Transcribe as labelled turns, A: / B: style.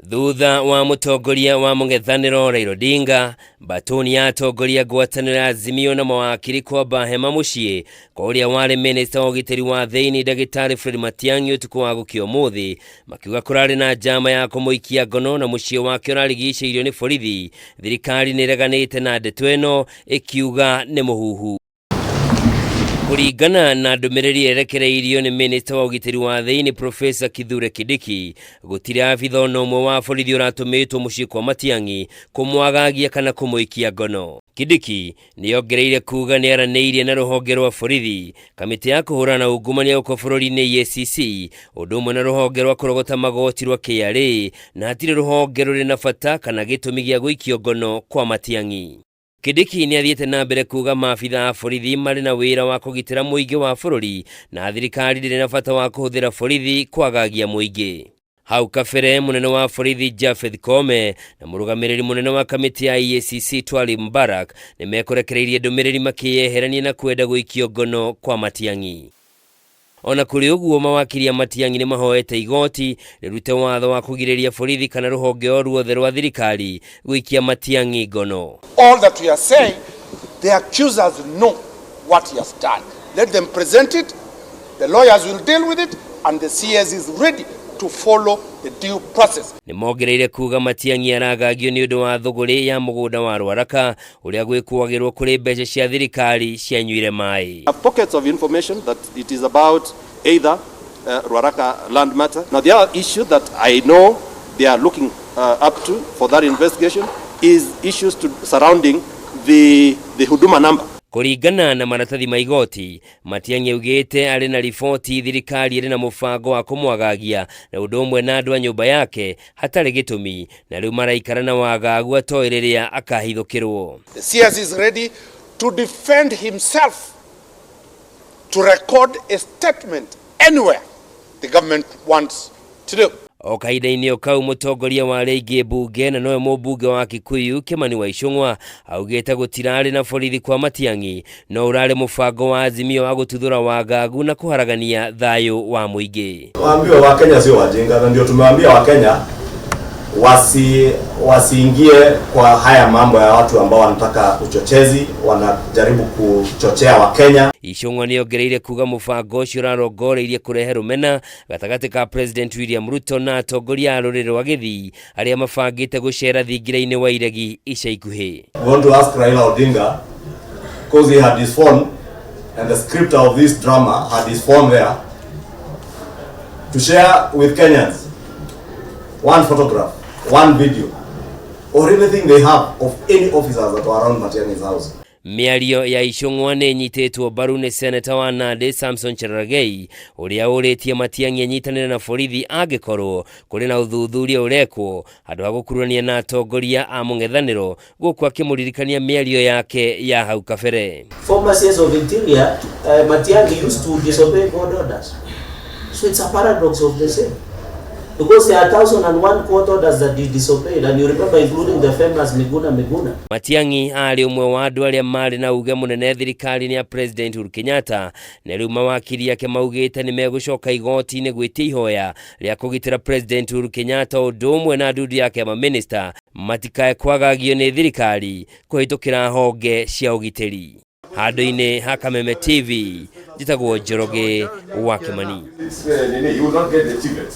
A: Thutha wa mutongoria wa mung'ethaniro Raila Odinga, batoni ya atongoria ngwatanĩro Azimio na mawakiri kwamba hema mucii kwa uria wari minista wa ugitiri wa thiini ndagitari Fred Matiang'i utuku wa gukia umuthi, makiuga kurari na njama ya kumuikia ngono na mucii wake urarigicĩirio ni borithi. Thirikari nireganite na ndeto ĩno ikiuga ni muhuhu. Kuringana na ndumiriri yerekereirio ni minista wa ugitiri wa thiini Profesa Kithure Kindiki, gutiri abithaa ũmwe wa borithi uratumitwo mucii kwa Matiang'i kumwagagia kana kumuikia ngono. Kindiki niongereire kuuga niaranĩirie na ruhonge rwa borithi, kamiti ya kuhurana na ungumania uko bũrũri-inĩ EACC, ũndũ ũmwe na ruhonge rwa kurogota magoti rwa KRA, na hatirĩ ruhonge rũrĩ na bata kana gĩtũmi gĩa gũikio ngono kwa Matiang'i. Kindiki ni athiĩte na mbere kuuga maabithaa a borithi marĩ na wĩra wa kũgitĩra mũingĩ wa bũrũri na thirikari ndĩrĩ na bata wa kũhũthĩra borithi kwagagia mũingĩ. Hau kabere munene wa borithi Japhet Koome na mũrũgamĩrĩri munene wa kamiti ya EACC Twali Mbarak nĩmekũrekereirie ndũmĩrĩri makĩyeherania na kwenda gũikio ngono kwa Matiang'i. Ona kuri uguo mawakiri ya Matiang'i nimahoete igoti rĩrute watho wa kũgirĩria borithi kana ruhonge o ruothe rwa thirikari gũikia Matiang'i ngono.
B: All that we are saying, the accusers know what he has done. Let them present it, the lawyers will deal with it, and the CS is ready to follow the due process.
A: Nimogereire kuuga Matiang'i aragagio ni undu wa thuguri ya mugunda wa Rwaraka uria gwikuagirwo kuri mbeca cia thirikari cianyuire mai.
C: Pockets of information that it is about either Rwaraka land matter. Now the other issue that I know they are looking up to for that investigation is issues surrounding the huduma number.
A: Kuringana na maratathi ma igoti, Matiang'i augite ari na riboti thirikari iri na mubango wa kumwagagia na undu umwe na andu a nyumba yake hatarĩ gĩtũmi, na rĩu maraikara na wagagu atoĩ rĩrĩa akahithũkĩrwo.
B: The CS is ready to defend himself, to record a statement anywhere the government wants to do.
A: O kahinda-inĩ o kau mũtongoria wa rĩngĩ mbunge na nowe mũmbunge wa Kikuyu Kimani wa Icũng'wa augĩte gũtirarĩ na borithi kwa Matiang'i, no ũrarĩ mũbango wa Azimio wa gũtuthũra wagagu na kũharagania thayũ wa mũingĩ.
D: Waambie Wakenya sio wajinga, na ndio tumewaambia Wakenya wasiingie kwa haya mambo ya watu ambao wanataka uchochezi, wanajaribu kuchochea Wakenya.
A: Icũng'wa nĩongereire kuuga mũbango ũcio ũrarongoreirie kũrehe rũmena gatagatĩ ka President William Ruto na atongoria a rũrĩrĩ rwa Gĩthii arĩa mabangĩte gũcera thingira-inĩ wa iregi ica ikuhĩ.
D: We want to ask Raila Odinga, because he had his phone and the scripter of this drama had his phone there, to share with Kenyans one photograph, one video, or anything they have of any officers that were around Matiang'i's house.
A: Mĩario ya Icũng'wa nĩnyitĩtwo mbaru nĩ seneta wa Nandi Samson Cherargei ũrĩa ũrĩtie Matiang'i anyitanĩre na borithi angĩkorwo kũrĩ na ũthuthuria ũrekwo handũ ha gũkuruhania na atongoria a mũng'ethanĩro, gũkũ akĩmũririkania mĩario yake ya hau kabere.
E: Former CS of Interior, Matiang'i used to disobey court orders. So it's a paradox of the same. Because there are 1,001 court orders that you disobeyed, and you remember including the famous Miguna.
A: Matiang'i ari umwe wa andu aria mari na uge munene thirikari ya President Uria Kenyatta, na riu mawakiri yake maugite ni megũcoka igoti-ini gwĩtia ihoya ria kũgitĩra President Uria Kenyatta ũndũ ũmwe na ndudu yake ma minister matikae kwagagio ni thirikari kũhĩtũkĩra honge cia ũgitĩri. Handũ-inĩ ha Kameme TV, njĩtagwo Njoroge wa Kimani.
D: You will not get the ticket.